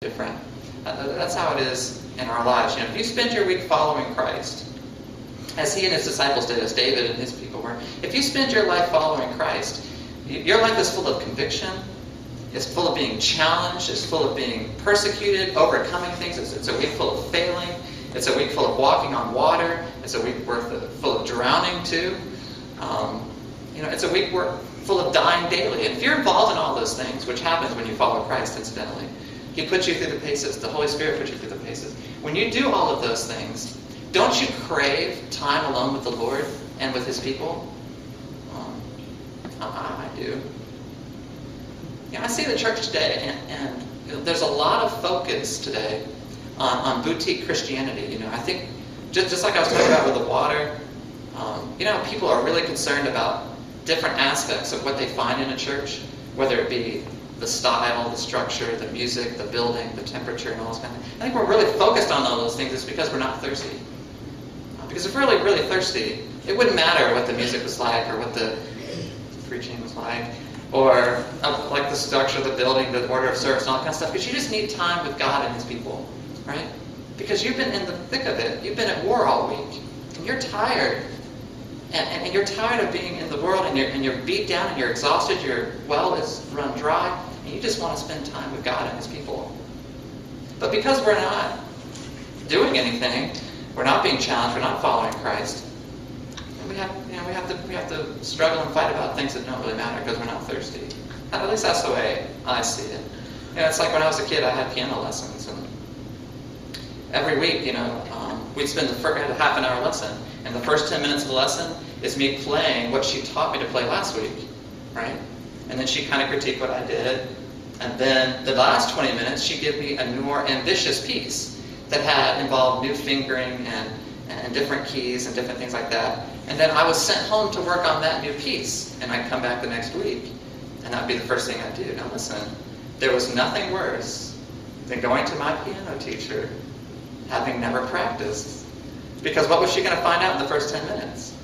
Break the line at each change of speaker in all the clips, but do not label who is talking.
different. That's how it is in our lives. If you spend your week following Christ, as he and his disciples did, as David and his people were, if you spend your life following Christ, your life is full of conviction. It's full of being challenged. It's full of being persecuted, overcoming things. It's a week full of failing. It's a week full of walking on water. It's a week full of drowning too. It's a week full of dying daily. And if you're involved in all those things, which happens when you follow Christ, incidentally, he puts you through the paces. The Holy Spirit puts you through the paces. When you do all of those things, don't you crave time alone with the Lord and with his people? I do. I see the church today, and there's a lot of focus today on boutique Christianity. I think, just like I was talking about with the water, people are really concerned about different aspects of what they find in a church, whether it be the style, the structure, the music, the building, the temperature, and all those kind of things. I think we're really focused on all those things. It's because we're not thirsty. Because if we're really, really thirsty, it wouldn't matter what the music was like or what the preaching was like, or like the structure of the building, the order of service, and all that kind of stuff. Because you just need time with God and his people, right? Because you've been in the thick of it. You've been at war all week, and you're tired. And you're tired of being in the world, and you're beat down, and you're exhausted, your well is run dry, and you just want to spend time with God and his people. But because we're not doing anything, we're not being challenged, we're not following Christ, and we have to struggle and fight about things that don't really matter because we're not thirsty. At least that's the way I see it. It's like when I was a kid, I had piano lessons, and every week, we'd spend a half an hour lesson, and the first 10 minutes of the lesson is me playing what she taught me to play last week, right? And then she kind of critiqued what I did, and then the last 20 minutes, she'd give me a more ambitious piece that involved new fingering and different keys and different things like that. And then I was sent home to work on that new piece, and I'd come back the next week, and that'd be the first thing I'd do. Now listen, there was nothing worse than going to my piano teacher having never practiced. Because what was she going to find out in the first 10 minutes?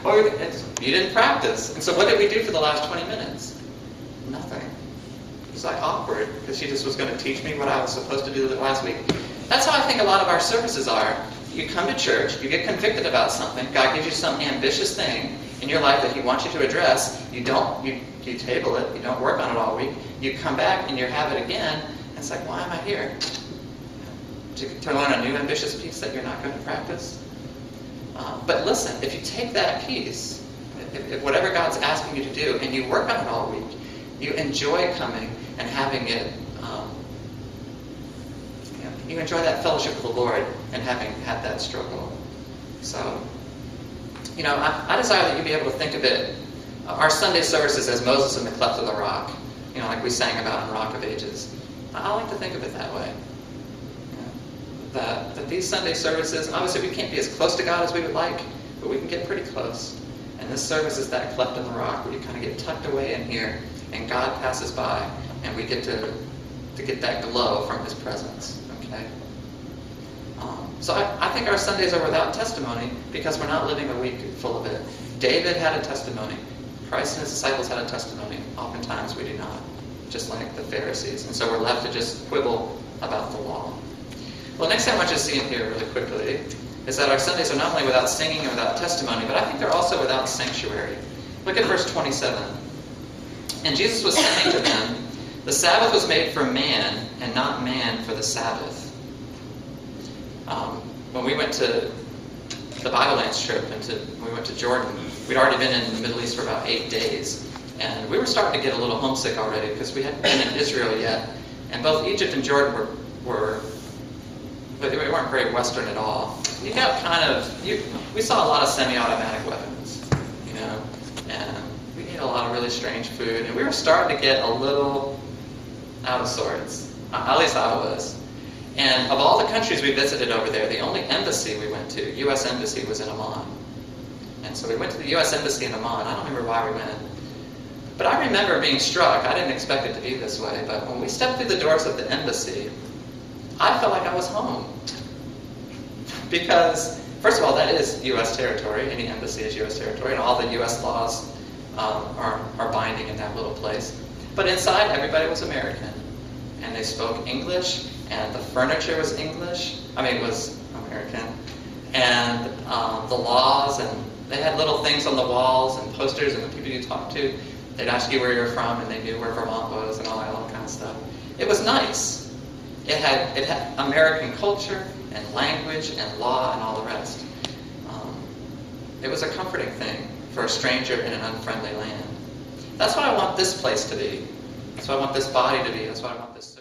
Well, you didn't practice. And so what did we do for the last 20 minutes? Nothing. It was like awkward, because she just was going to teach me what I was supposed to do the last week. That's how I think a lot of our services are. You come to church, you get convicted about something, God gives you some ambitious thing in your life that he wants you to address. You table it, you don't work on it all week. You come back and you have it again, and it's like, why am I here? To learn a new ambitious piece that you're not going to practice? But listen, if you take that piece, if whatever God's asking you to do, and you work on it all week, you enjoy coming and having it, you enjoy that fellowship with the Lord and having had that struggle. So, I desire that you be able to think of it, our Sunday services as Moses in the cleft of the rock, like we sang about in Rock of Ages. I like to think of it that way. That these Sunday services, obviously we can't be as close to God as we would like, but we can get pretty close. And this service is that cleft in the rock where you kind of get tucked away in here, and God passes by, and we get to get that glow from his presence. Okay? So I think our Sundays are without testimony because we're not living a week full of it. David had a testimony. Christ and his disciples had a testimony. Oftentimes we do not, just like the Pharisees. And so we're left to just quibble about the law. Well, next thing I want you to see in here really quickly is that our Sundays are not only without singing and without testimony, but I think they're also without sanctuary. Look at verse 27. And Jesus was saying to them, the Sabbath was made for man, and not man for the Sabbath. When we went to the Bible Dance trip, when we went to Jordan, we'd already been in the Middle East for about 8 days. And we were starting to get a little homesick already because we hadn't been in Israel yet. And both Egypt and Jordan but they weren't very Western at all. You got we saw a lot of semi-automatic weapons, and we ate a lot of really strange food, and we were starting to get a little out of sorts. At least I was. And of all the countries we visited over there, the only embassy we went to, U.S. Embassy, was in Amman. And so we went to the U.S. Embassy in Amman. I don't remember why we went. But I remember being struck. I didn't expect it to be this way, but when we stepped through the doors of the embassy, I felt like I was home. Because, first of all, that is U.S. territory. Any embassy is U.S. territory, and all the U.S. laws are binding in that little place. But inside, everybody was American. and they spoke English, and the furniture was English. I mean, it was American. And the laws, and they had little things on the walls and posters, and the people you talked to, they'd ask you where you're from, and they knew where Vermont was, and all that kind of stuff. It was nice. It had American culture and language and law and all the rest. It was a comforting thing for a stranger in an unfriendly land. That's what I want this place to be. That's what I want this body to be. That's what I want this